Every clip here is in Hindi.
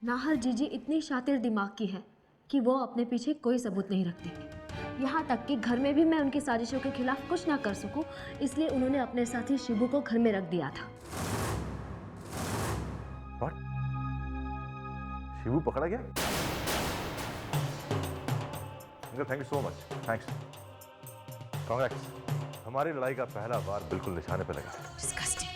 नाहर जीजी इतनी शातिर दिमाग की है कि वो अपने पीछे कोई सबूत नहीं रखती। यहाँ तक कि घर में भी मैं उनकी साजिशों के खिलाफ कुछ ना कर सकूं, इसलिए उन्होंने अपने साथी शिबू को घर में रख दिया था। What? शिबू पकड़ा गया? Uncle thank you so much, thanks, congrats. हमारी लड़ाई का पहला वार बिल्कुल निशाने पे लगा। Disgusting.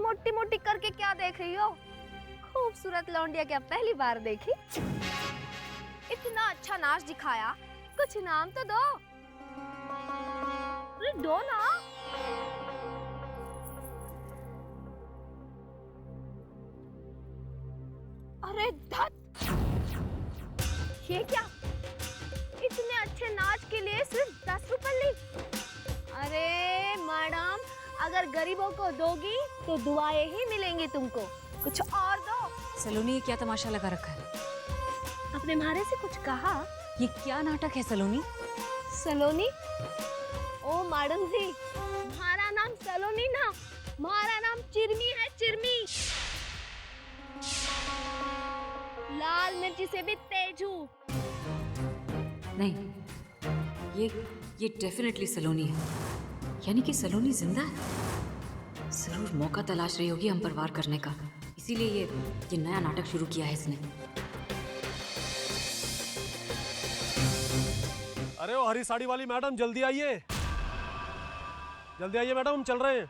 मोटी मोटी करके क्या देख रही हो? खूबसूरत लौंडिया क्या पहली बार देखी? इतना अच्छा नाच दिखाया, कुछ इनाम तो दो। अरे दो ना। अरे धत, ये क्या? इतने अच्छे नाच के लिए सिर्फ 10 रुपए ली? अरे मैडम, अगर गरीबों को दोगी तो दुआएं ही मिलेंगी तुमको, कुछ और दो। सलोनी, ये क्या तमाशा लगा रखा है? अपने म्हारे से कुछ कहा? ये क्या नाटक है सलोनी? सलोनी? ओ मैडम जी, हमारा नाम सलोनी ना, हमारा नाम चिरमी है, चिरमी। लाल मिर्ची से भी तेज हूँ। नहीं, ये डेफिनेटली सलोनी है। यानी कि सलोनी जिंदा है। जरूर मौका तलाश रही होगी हम पर वार करने का, इसीलिए ये नया नाटक शुरू किया है इसने। अरे वो हरी साड़ी वाली मैडम, जल्दी आइए, जल्दी आइए मैडम, हम चल रहे हैं।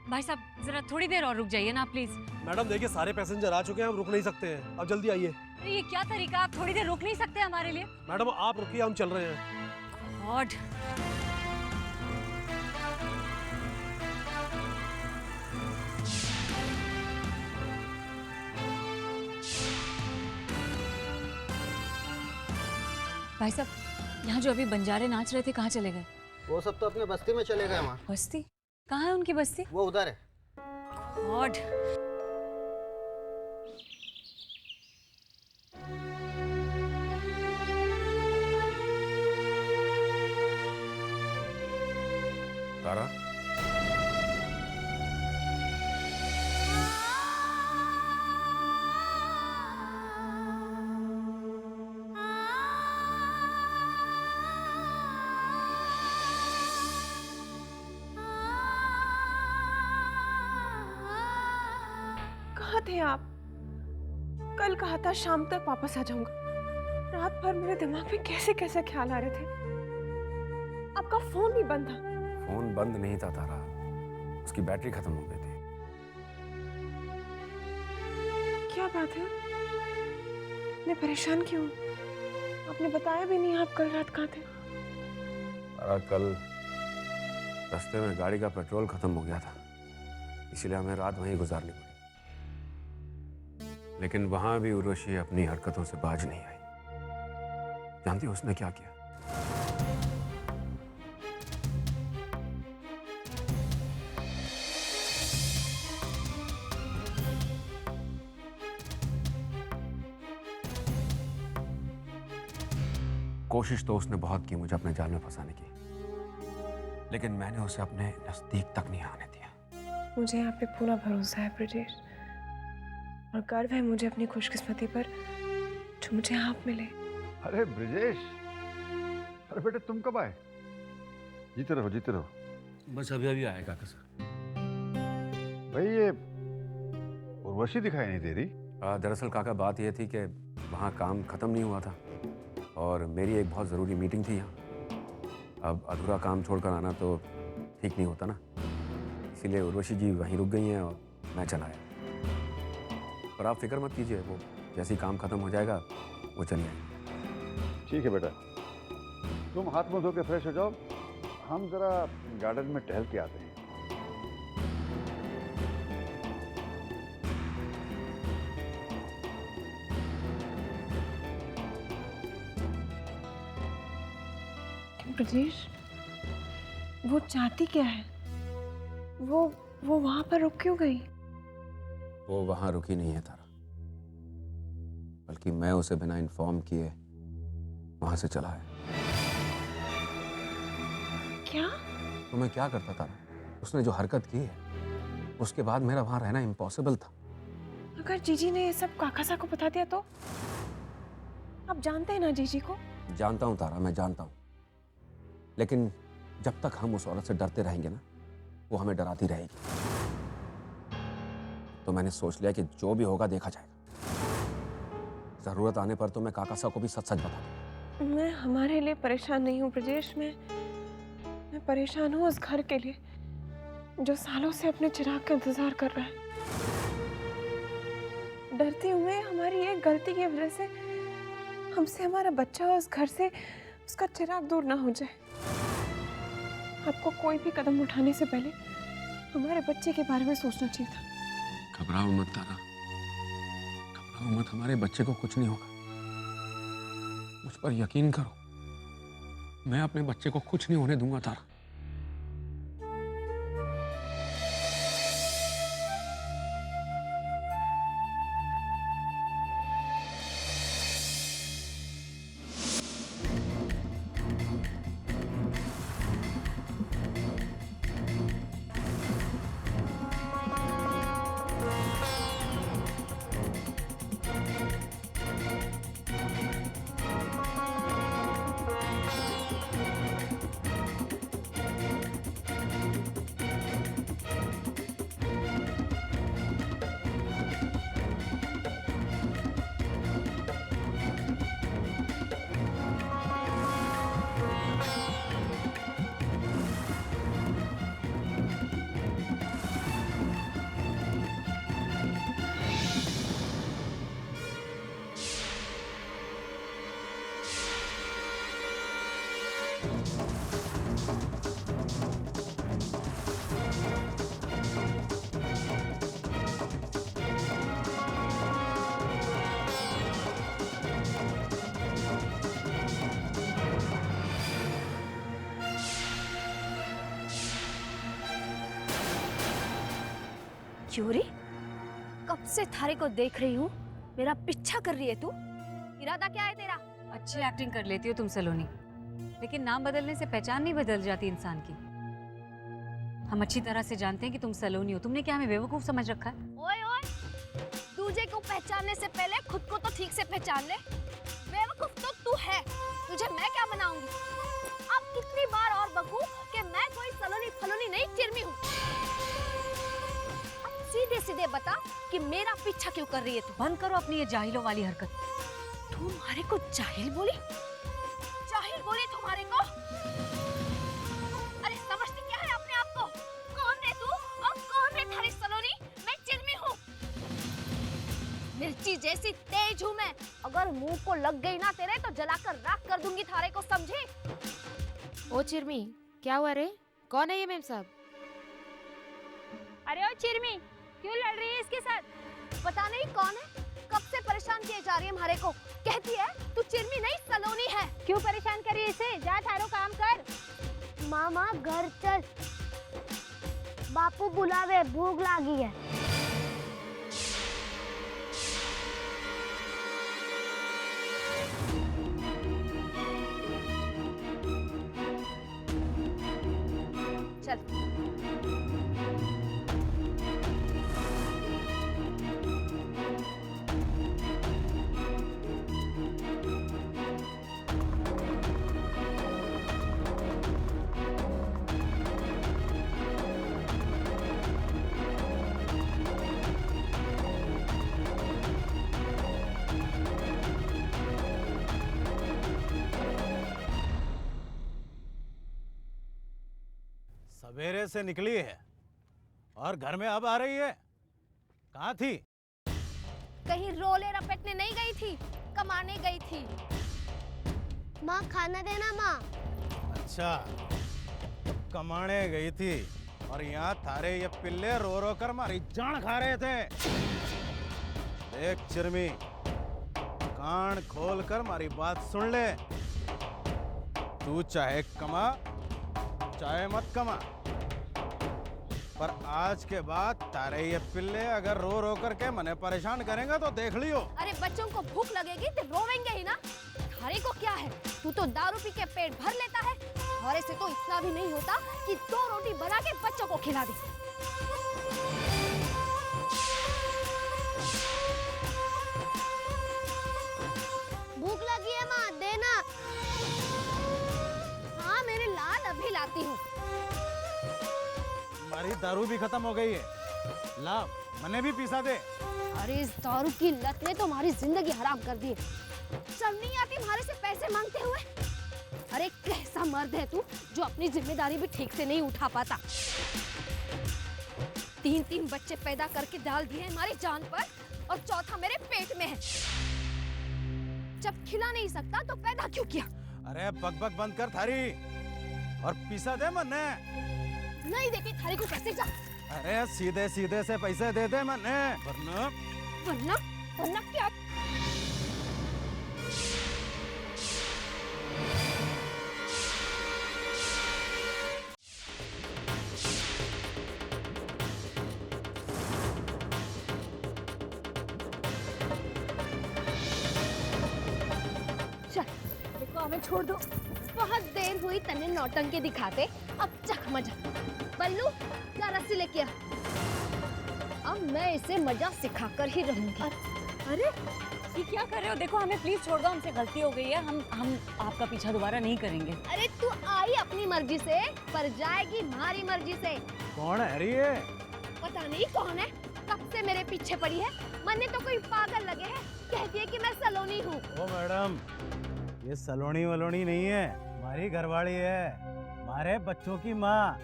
भाई साहब जरा थोड़ी देर और रुक जाइए ना प्लीज। मैडम देखिए, सारे पैसेंजर आ चुके हैं, हम रुक नहीं सकते हैं, अब जल्दी आइए। ये क्या तरीका, आप थोड़ी देर रुक नहीं सकते हमारे लिए? मैडम आप रुकिए, हम चल रहे हैं। गॉड, भाई साहब यहाँ जो अभी बंजारे नाच रहे थे कहाँ चले गए? वो सब तो अपने बस्ती में चले गए। वहाँ बस्ती? कहाँ है उनकी बस्ती? वो उधर है। गॉड, तारा, कहाँ थे आप? कल कहा था शाम तक वापस आ जाऊंगा। रात भर मेरे दिमाग में कैसे कैसे ख्याल आ रहे थे। आपका फोन भी बंद था। फोन बंद नहीं था तारा, उसकी बैटरी खत्म हो गई थी। क्या बात है? मैं परेशान क्यों? आपने बताया भी नहीं आप कल रात कहाँ थे। तारा, कल रास्ते में गाड़ी का पेट्रोल खत्म हो गया था, इसलिए हमें रात वहीं गुजारनी पड़ी। लेकिन वहां भी उर्वशी अपनी हरकतों से बाज नहीं आई। जानती हो उसने क्या किया? कोशिश तो उसने बहुत की मुझे अपने जाल में फंसाने की, लेकिन मैंने उसे अपने नजदीक तक नहीं आने दिया। मुझे यहाँ पे पूरा भरोसा है ब्रजेश, और गर्व है मुझे अपनी खुशकिस्मती पर जो मुझे आप मिले। अरे ब्रिजेश, अरे बेटे तुम कब आए? जीते रहो, जीते रहो। बस अभी अभी आया काका सर। भाई ये उर्वशी दिखाई नहीं दे रही। दरअसल काका बात यह थी कि वहाँ काम खत्म नहीं हुआ था और मेरी एक बहुत ज़रूरी मीटिंग थी यहाँ, अब अधूरा काम छोड़कर आना तो ठीक नहीं होता ना, इसीलिए उर्वशी जी वहीं रुक गई हैं और मैं चला आया। पर आप फिक्र मत कीजिए, वो जैसे ही काम खत्म हो जाएगा वो चली आएगी। ठीक है बेटा, तुम हाथ मुंह धो के फ्रेश हो जाओ, हम जरा गार्डन में टहल के आते हैं। ब्रजेश, वो चाहती क्या है? वो वहां पर रुक क्यों गई? वो वहां रुकी नहीं है तारा, बल्कि मैं उसे बिना इन्फॉर्म किए वहां से चला है। क्या? तो मैं क्या करता तारा? उसने जो हरकत की है उसके बाद मेरा वहां रहना इम्पॉसिबल था। अगर जीजी ने ये सब काकासा को बता दिया तो? आप जानते हैं ना जीजी को? जानता हूं तारा, मैं जानता हूं, लेकिन जब तक हम उस औरत से डरते रहेंगे ना, वो हमें डराती रहेगी। तो मैंने सोच लिया कि जो भी होगा देखा जाएगा। जरूरत आने पर तो मैं काकासा को भी सच सच बता दूंगा। मैं हमारे लिए परेशान नहीं हूँ ब्रजेश, मैं परेशान हूँ उस घर के लिए जो सालों से अपने चिराग का इंतजार कर रहा है। डरती हूँ मैं हमारी एक गलती की वजह से हमसे हमारा बच्चा और उस घर से उसका चिराग दूर ना हो जाए। आपको कोई भी कदम उठाने से पहले हमारे बच्चे के बारे में सोचना चाहिए था। घबराओ मत तारा, घबराओ मत, हमारे बच्चे को कुछ नहीं होगा। मुझ पर यकीन करो, मैं अपने बच्चे को कुछ नहीं होने दूंगा तारा। क्योरी, कब से थारे को देख रही हूँ, मेरा पीछा कर रही है तू? इरादा क्या है तेरा? अच्छी एक्टिंग कर लेती हो तुम सलोनी, लेकिन नाम बदलने से पहचान नहीं बदल जाती इंसान की। हम अच्छी तरह से जानते हैं कि तुम सलोनी हो। तुमने क्या हमें बेवकूफ समझ रखा है? ओए ओए, दूजे को पहचानने से पहले खुद को तो ठीक से पहचान ले। बेवकूफ तो तू है, तुझे मैं क्या बनाऊंगी? अब कितनी बार और बकूं कि मैं कोई सलोनी फलोनी नहीं, चिरमी हूँ। अब सीधे सीधे बता कि मेरा पीछा क्यों कर रही है तू? बंद करो अपनी ये जाहिलों वाली हरकत। तू हमारे को जाहिल बोली? जाहिल बोली तुम्हारे को? अरे समझती क्या है अपने आप को? कौन रे तू और कौन रे थारी सलोनी? मैं चिरमी हूँ, मिर्ची जैसी तेज हूँ मैं। अगर मुंह को लग गई ना तेरे तो जलाकर राख कर दूंगी थारे को, समझे? ओ चिरमी, क्या हुआ रे? कौन है ये मेम साहब? अरे ओ चिरमी, क्यों लड़ रही है इसके साथ? पता नहीं कौन है, कब से परेशान किए जा रही है हमारे को। कहती है तू चिरमी नहीं सलोनी है। क्यों परेशान करी इसे? जा थारो काम कर। मामा घर चल, बापू बुलावे, भूख लागी है। चल। सवेरे से निकली है और घर में अब आ रही है। कहाँ थी? कहीं रोले रपटने नहीं गई थी, कमाने गई थी। माँ खाना देना माँ। अच्छा, तो कमाने गई थी और यहाँ थारे ये पिल्ले रो रो कर हमारी जान खा रहे थे। देख चिरमी, कान खोल कर हमारी बात सुन ले। तू चाहे कमा चाहे मत कमा, पर आज के बाद तारे ये पिल्ले अगर रो रो करके मने परेशान करेंगे तो देख लियो। अरे बच्चों को भूख लगेगी तो रोवेंगे ही ना। थारे को क्या है, तू तो दारू पी के पेट भर लेता है। थारे से तो इतना भी नहीं होता कि 2 रोटी बना के बच्चों को खिला दे। भूख लगी है माँ, देना। हाँ मेरे लाल, अभी लाती हूँ। हमारी दारू भी खत्म हो गई है, ला मने भी पीसा दे। अरे इस दारू की लत ने तो हमारी जिंदगी हराम कर दी है। शर्म नहीं आती हमारे से पैसे मांगते हुए? अरे कैसा मर्द है तू जो अपनी जिम्मेदारी भी ठीक से नहीं उठा पाता। 3 बच्चे पैदा करके डाल दिए हमारी जान पर और चौथा मेरे पेट में है। जब खिला नहीं सकता तो पैदा क्यों किया? अरे बकबक बंद कर थारी और पीसा दे मने। नहीं देती थारी को पैसे, जा। अरे सीधे सीधे से पैसे दे दे मने, वरना वरना वरना क्या? चल देखो हमें छोड़ दो। बहुत देर हुई तने नौटंकी दिखाते, अब चख मजा। बल्लू क्या रस्सी लेके आ। अब मैं इसे मजा सिखाकर ही रहूंगी। अरे ये क्या कर रहे हो? देखो हमें प्लीज छोड़ दो, हमसे गलती हो गई है। हम आपका पीछा दोबारा नहीं करेंगे। अरे तू आई अपनी मर्जी से पर जाएगी हमारी मर्जी से। कौन है रे ये? पता नहीं कौन है, कब से मेरे पीछे पड़ी है। मन्ने तो कोई पागल लगे है, कहती है कि मैं सलोनी हूँ। ओ मैडम, ये सलोनी वलोनी नहीं है, हमारी घरवाली है, हमारे बच्चों की माँ।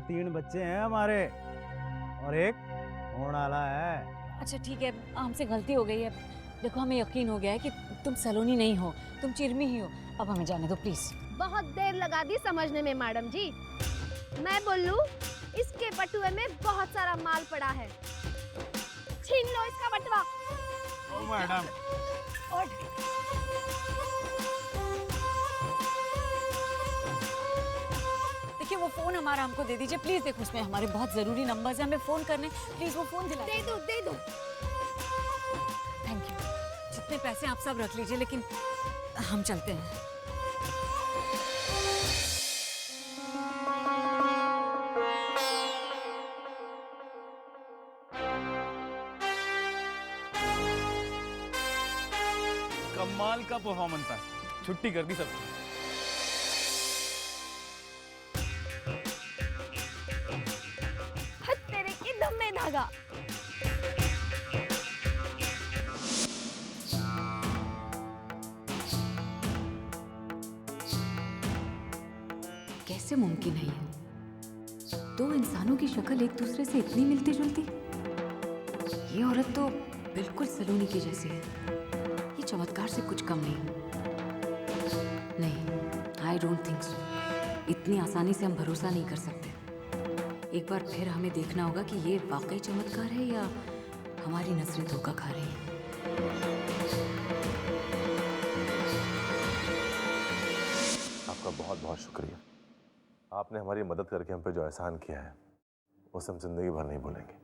3 बच्चे हैं हमारे और एक होने वाला है। अच्छा ठीक है, हमसे गलती हो गई है। देखो हमें यकीन हो गया है कि तुम सलोनी नहीं हो, तुम चिरमी ही हो। अब हमें जाने दो प्लीज। बहुत देर लगा दी समझने में मैडम जी। मैं बोलूं, इसके बटुए में बहुत सारा माल पड़ा है, छीन लो इसका बटुआ। ओ मैडम, और देखिए वो फोन हमारा हमको दे दीजिए प्लीज। देखो उसमें हमारे बहुत जरूरी नंबर्स हैं, हमें फोन करने, प्लीज वो फोन दिला दे दो, दे दो। Thank you. जितने पैसे आप सब रख लीजिए, लेकिन हम चलते हैं। कमाल का परफॉर्मेंस था, छुट्टी कर दी सबकी। तेरे की दम में धागा। कैसे मुमकिन है ये? 2 इंसानों की शक्ल एक दूसरे से इतनी मिलती जुलती। ये औरत तो बिल्कुल सलोनी की जैसी है। ये चमत्कार से कुछ कम नहीं, आई डोंट थिंक सो। इतनी आसानी से हम भरोसा नहीं कर सकते। एक बार फिर हमें देखना होगा कि ये वाकई चमत्कार है या हमारी नजरें धोखा खा रही हैं। आपका बहुत बहुत शुक्रिया। आपने हमारी मदद करके हम पे जो एहसान किया है उसे हम जिंदगी भर नहीं भूलेंगे।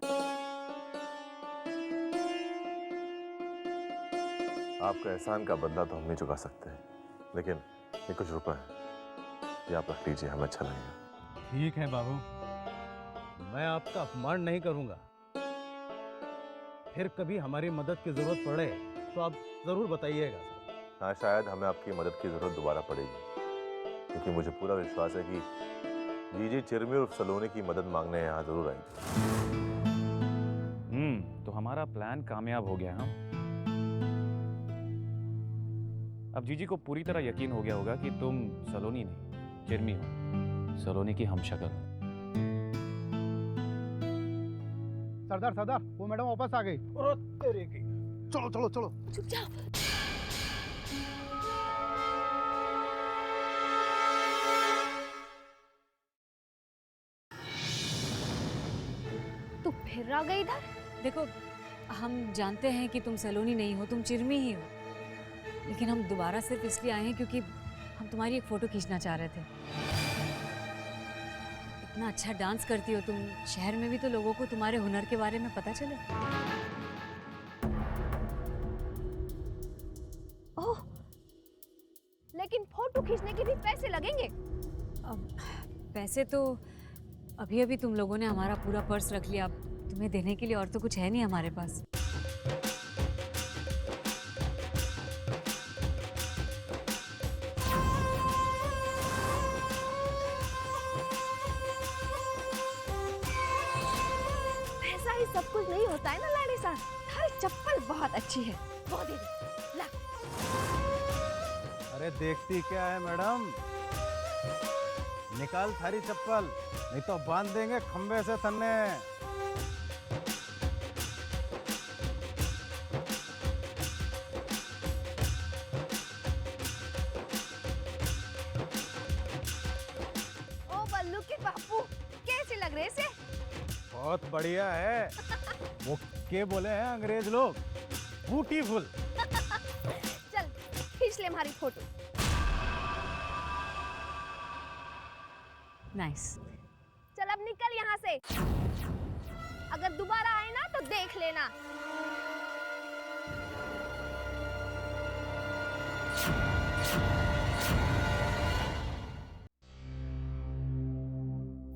आपका एहसान का बदला तो हम नहीं चुका सकते, लेकिन ये कुछ रुपए हैं, ये आप रख लीजिए, हमें अच्छा लगेगा। ठीक है बाबू, मैं आपका अपमान नहीं करूंगा। फिर कभी हमारी मदद की जरूरत पड़े तो आप जरूर बताइएगा। हाँ, शायद हमें आपकी मदद की जरूरत दोबारा पड़ेगी, क्योंकि मुझे पूरा विश्वास है कि जीजी चिरमी और सलोनी की मदद मांगने यहाँ जरूर आएगी। तो हमारा प्लान कामयाब हो गया। हम अब जीजी को पूरी तरह यकीन हो गया होगा कि तुम सलोनी नहीं चिरमी हो। सलोनी की हमशक्ल। सरदार सरदार, वो मैडम वापस आ गई। और तेरे की, चलो चलो चलो। चुप जाओ। तू फिर आ गई इधर? देखो, हम जानते हैं कि तुम सलोनी नहीं हो, तुम चिरमी ही हो, लेकिन हम दोबारा सिर्फ इसलिए आए हैं क्योंकि हम तुम्हारी एक फ़ोटो खींचना चाह रहे थे। इतना अच्छा डांस करती हो तुम, शहर में भी तो लोगों को तुम्हारे हुनर के बारे में पता चले। ओह, लेकिन फोटो खींचने के भी पैसे लगेंगे। अब पैसे तो अभी अभी तुम लोगों ने हमारा पूरा पर्स रख लिया, अब तुम्हें देने के लिए और तो कुछ है नहीं हमारे पास। पैसा ही सब कुछ नहीं होता है ना लाडे साहब। थारी चप्पल बहुत अच्छी है, वो दे दे। ला। अरे देखती क्या है मैडम, निकाल थारी चप्पल, नहीं तो बांध देंगे खंबे से तन्ने। ओ बल्लू के बापू, कैसे लग रहे से? बहुत बढ़िया है। वो के बोले हैं अंग्रेज लोग, ब्यूटीफुल। चल खींच ले हमारी फोटो। नाइस। चल अब निकल यहाँ से, अगर दोबारा आए ना तो देख लेना।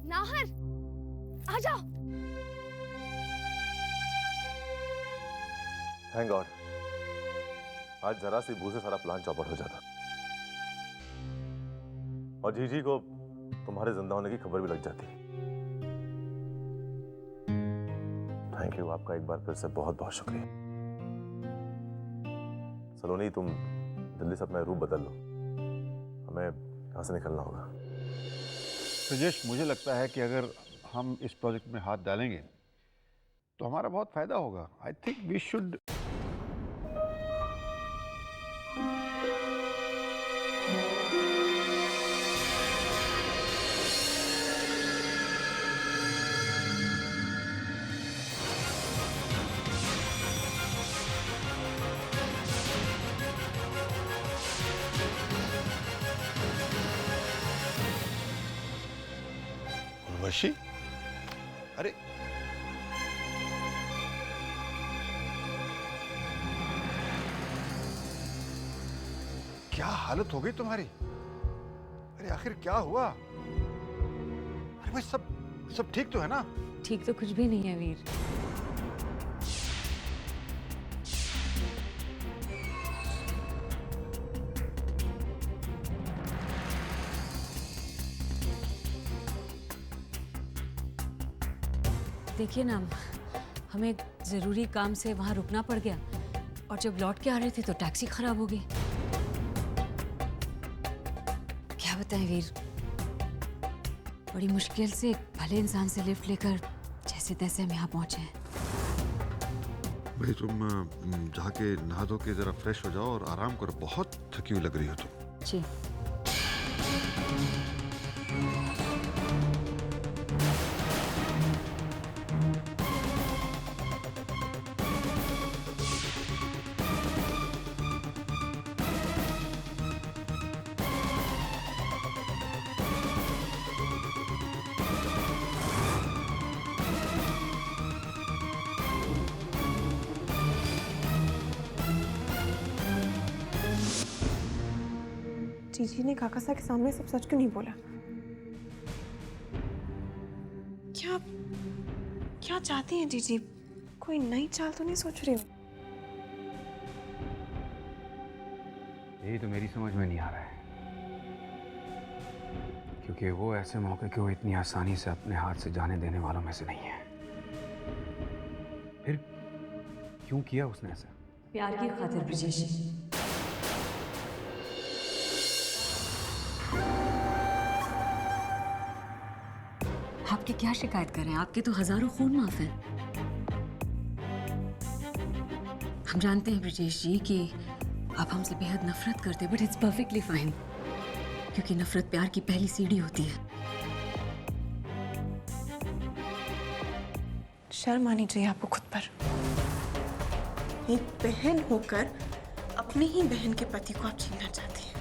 नाहर, आ जाओ। थैंक गॉड, आज जरा सी भूल से सारा प्लान चौपट हो जाता और जीजी को तुम्हारे जिंदा होने की खबर भी लग जाती। थैंक यू, आपका एक बार फिर से बहुत बहुत शुक्रिया। सलोनी, तुम जल्दी से अपना रूप बदल लो, हमें यहाँ से निकलना होगा। सुजेश, मुझे लगता है कि अगर हम इस प्रोजेक्ट में हाथ डालेंगे तो हमारा बहुत फायदा होगा। I think we should. Urvashi, अरे क्या हालत हो गई तुम्हारी? अरे आखिर क्या हुआ? अरे भाई, सब ठीक तो है ना? ठीक तो कुछ भी नहीं है वीर। देखिए ना, हमें एक ज़रूरी काम से वहाँ रुकना पड़ गया और जब लौट के आ रहे थे तो टैक्सी खराब हो गई। क्या बताएं वीर, बड़ी मुश्किल से एक भले इंसान से लिफ्ट लेकर जैसे तैसे हम यहाँ पहुँचे हैं। भाई तुम जाके नहा धो के जरा फ्रेश हो जाओ और आराम करो, बहुत थकी हुई लग रही हो तुम। जी। जीजी ने काकासा के सामने सब सच क्यों नहीं बोला? क्या चाहती हैं जीजी? कोई नई चाल तो नहीं सोच रही हो? यही तो मेरी समझ में नहीं आ रहा है, क्योंकि वो ऐसे मौके को इतनी आसानी से अपने हाथ से जाने देने वालों में से नहीं है। फिर क्यों किया उसने ऐसा? प्यार की खातिर ब्रजेश। आपकी क्या शिकायत कर रहे हैं? आपके तो हजारों खून माफ हैं। हम जानते हैं ब्रिजेश जी कि आप हमसे बेहद नफरत करते हैं, बट इट्स परफेक्टली फाइन, क्योंकि नफरत प्यार की पहली सीढ़ी होती है। शर्म आनी चाहिए आपको खुद पर। एक बहन होकर अपनी ही बहन के पति को आप छीनना चाहती हैं,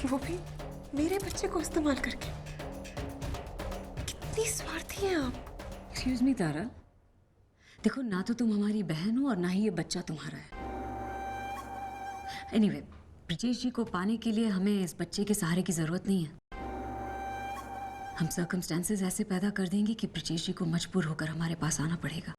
वो भी मेरे बच्चे को इस्तेमाल करके। कितनी स्वार्थी हैं आप। एक्सक्यूज मी तारा, देखो ना तो तुम हमारी बहन हो और ना ही ये बच्चा तुम्हारा है। एनीवे, ब्रिजेश जी को पाने के लिए हमें इस बच्चे के सहारे की जरूरत नहीं है। हम सर्कमस्टेंसेस ऐसे पैदा कर देंगे कि ब्रिजेश जी को मजबूर होकर हमारे पास आना पड़ेगा।